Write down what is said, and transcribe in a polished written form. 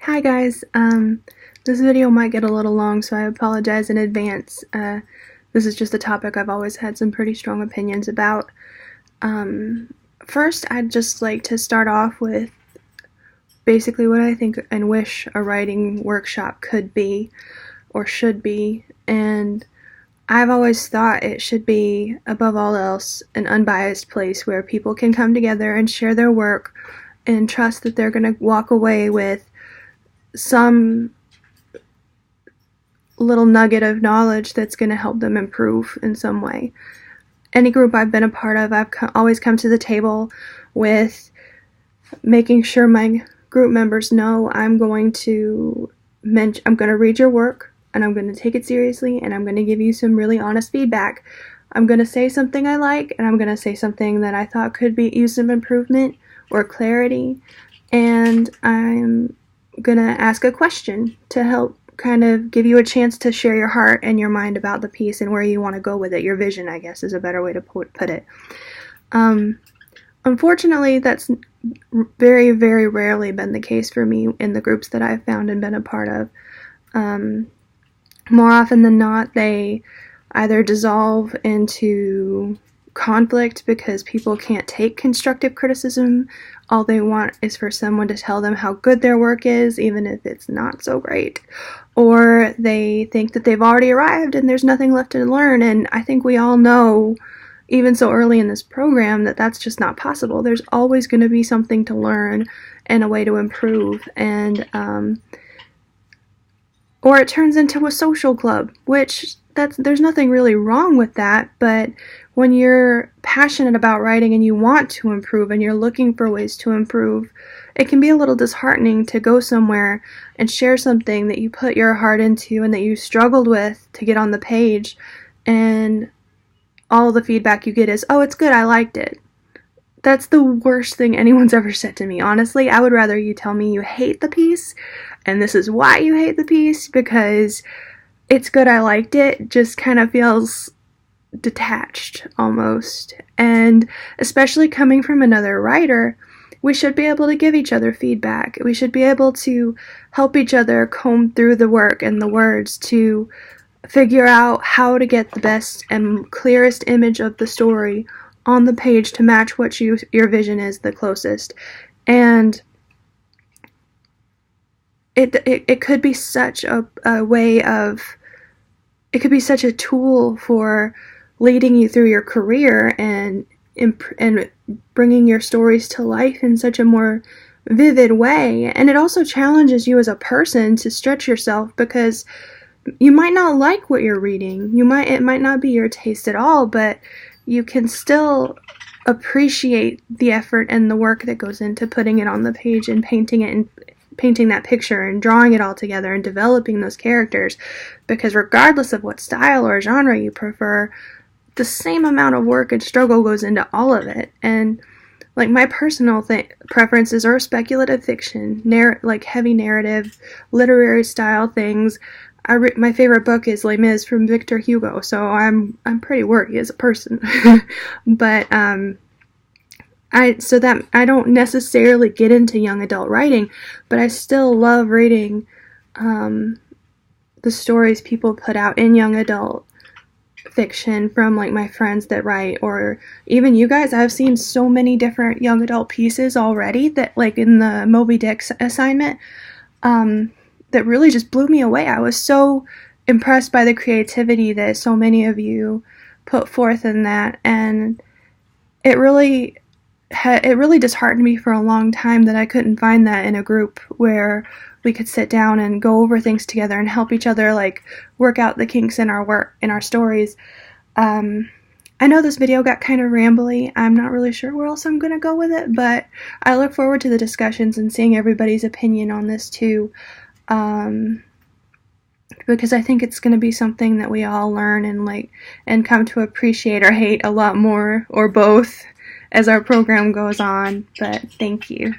Hi guys, this video might get a little long, so I apologize in advance. This is just a topic I've always had some pretty strong opinions about. First, I'd just like to start off with basically what I think and wish a writing workshop could be, or should be, and I've always thought it should be, above all else, an unbiased place where people can come together and share their work and trust that they're going to walk away with some little nugget of knowledge that's going to help them improve in some way. Any group I've been a part of, I've always come to the table with making sure my group members know I'm going to read your work, and I'm going to take it seriously, and I'm going to give you some really honest feedback. I'm going to say something I like, and I'm going to say something that I thought could use some improvement or clarity, and I'm going to ask a question to help kind of give you a chance to share your heart and your mind about the piece and where you want to go with it. Your vision, I guess, is a better way to put it. Unfortunately, that's very, very rarely been the case for me in the groups that I've found and been a part of. More often than not, they either dissolve into conflict because people can't take constructive criticism. All they want is for someone to tell them how good their work is, even if it's not so great. Or they think that they've already arrived and there's nothing left to learn. And I think we all know, even so early in this program, that that's just not possible. There's always going to be something to learn and a way to improve. And or it turns into a social club, which there's nothing really wrong with that, but when you're passionate about writing and you want to improve and you're looking for ways to improve, it can be a little disheartening to go somewhere and share something that you put your heart into and that you struggled with to get on the page, and all the feedback you get is, "Oh, it's good, I liked it." That's the worst thing anyone's ever said to me, honestly. I would rather you tell me you hate the piece, and this is why you hate the piece, because "it's good, I liked it" just kind of feels detached almost. And especially coming from another writer, we should be able to give each other feedback. We should be able to help each other comb through the work and the words to figure out how to get the best and clearest image of the story on the page to match what your vision is the closest. And it could be such a way of, it could be such a tool for leading you through your career and bringing your stories to life in such a more vivid way. And it also challenges you as a person to stretch yourself, because you might not like what you're reading. It might not be your taste at all, but you can still appreciate the effort and the work that goes into putting it on the page and painting it and painting that picture and drawing it all together and developing those characters, because regardless of what style or genre you prefer, the same amount of work and struggle goes into all of it. And like, my personal preferences are speculative fiction, like heavy narrative, literary style things. My favorite book is Les Mis from Victor Hugo, so I'm pretty wordy as a person. But I don't necessarily get into young adult writing, but I still love reading the stories people put out in young adult fiction from like my friends that write, or even you guys. I've seen so many different young adult pieces already that, like in the Moby Dick assignment, that really just blew me away. I was so impressed by the creativity that so many of you put forth in that, and it really disheartened me for a long time that I couldn't find that in a group where we could sit down and go over things together and help each other, like, work out the kinks in our work, in our stories. I know this video got kind of rambly. I'm not really sure where else I'm going to go with it, but I look forward to the discussions and seeing everybody's opinion on this too, because I think it's going to be something that we all learn and come to appreciate or hate a lot more, or both, as our program goes on. But thank you.